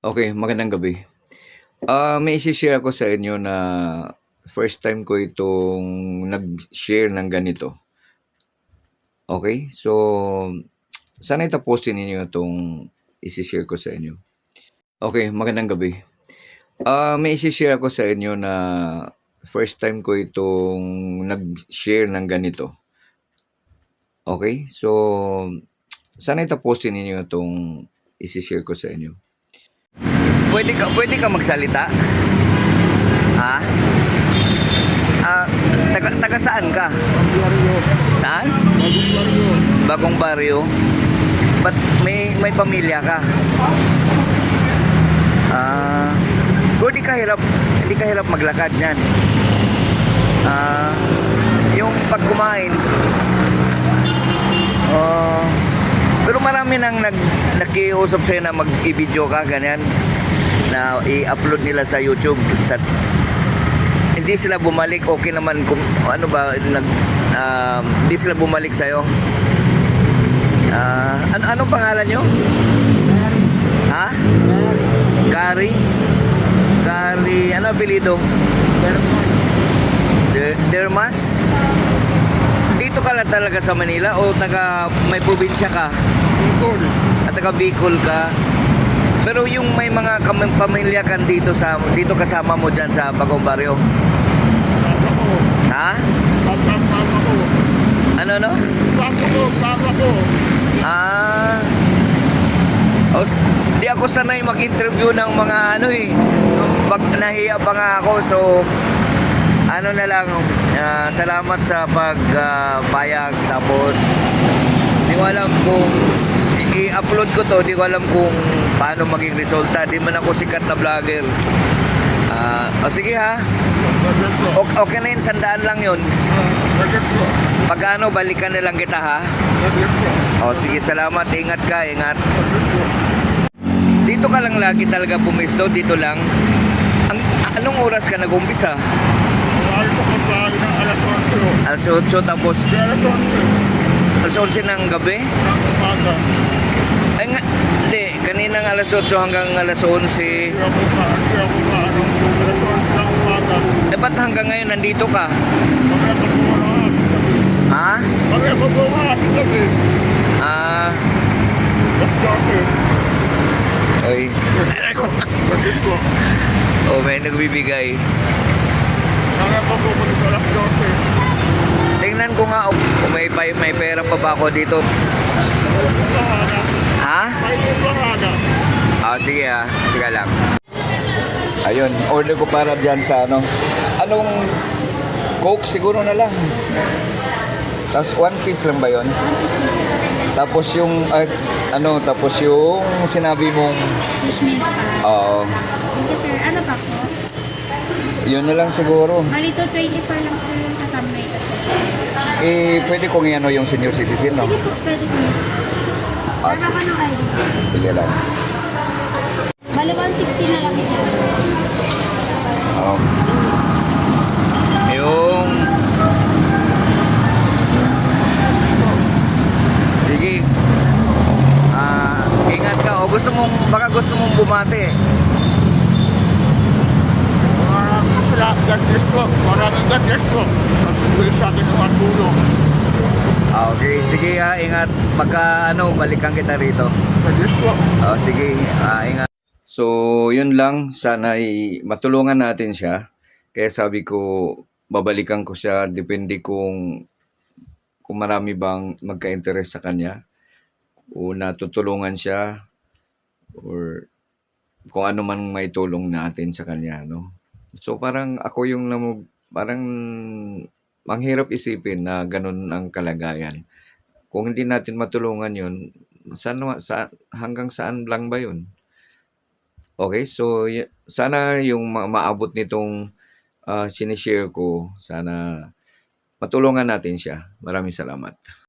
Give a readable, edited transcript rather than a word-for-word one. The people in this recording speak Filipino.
Magandang gabi. May ise-share ako sa inyo na first time ko itong nag-share ng ganito. So sana tapusin ninyo itong ise-share ko sa inyo. Magandang gabi. May ise-share ako sa inyo na first time ko itong nag-share ng ganito. So sana tapusin ninyo itong ise-share ko sa inyo. Pwede ka magsalita? Ha? Taga saan ka? Saan? Bagong baryo. Ba't may pamilya ka? Hindi ka hirap maglakad niyan. Yung pag kumain, pero marami nang nakiusap sa'yo na mag-i-video ka, ganyan, na i-upload nila sa YouTube. Hindi sila bumalik. Okay naman kung ano ba, hindi sila bumalik sa'yo. Anong pangalan nyo? Ha? Gary? Ano apelido? Dermas? Dito ka lang talaga sa Manila o may probinsya ka? Bicol. Taga Bicol ka? Pero yung may mga pamilya kan dito kasama mo dyan sa Bagong Baryo? Ha? Tama ko. Ano? Tama ko. Di ako sanay mag-interview ng mga nahiya pa nga ako, so na lang, salamat sa pagpayag. Tapos di ko alam kung i-upload ko to, di ko alam kung paano maging resulta. Di man ako sikat na vlogger. Sige ha. Okay na yun, 100 lang yun. Pag balikan na lang kita ha. Sige, salamat. Ingat ka, ingat. Dito ka lang lagi talaga pumisto, dito lang. Anong oras ka nag-umpisa? Alas 8, tapos alas 11 ng gabi? Ay nga, hindi. Kaninang alas 8 hanggang alas 11. Ba't hanggang ngayon nandito ka? Ha? Oy. May nagbibigay. Tingnan ko nga kung may pera pa ba ako dito. Ha? Sige ha. Sige lang. Ayun, order ko para dyan sa anong Coke siguro na lang. Tapos 1 piece lang ba yun? Tapos yung sinabi mong oo. Thank you, sir. Ano pa po? Yun na lang siguro. Malito 24 lang sir yung kasama na ito. Pwede kong yung senior citizen, no? Sige po, pwede sir. Sige. Ano ID? Sige lang. Bali 160 na lang ito. Yung sige. Ingat ka. Baka gusto mong bumati. Maraming gadget ko. Nagbibigay sa akin ng tulong. Okay, sige ha, ingat. Pagka balikan kita rito. Gadget ko. Sige, ingat. So, yun lang. Sana matulungan natin siya. Kaya sabi ko, babalikan ko siya. Depende kung marami bang magka-interest sa kanya. O natutulungan siya. Or kung ano man may tulong natin sa kanya, no? So parang ako yung parang manghirap isipin na ganun ang kalagayan. Kung hindi natin matulungan yun, hanggang saan lang ba yun? Okay, so sana yung maabot nitong sinishare ko, sana matulungan natin siya. Maraming salamat.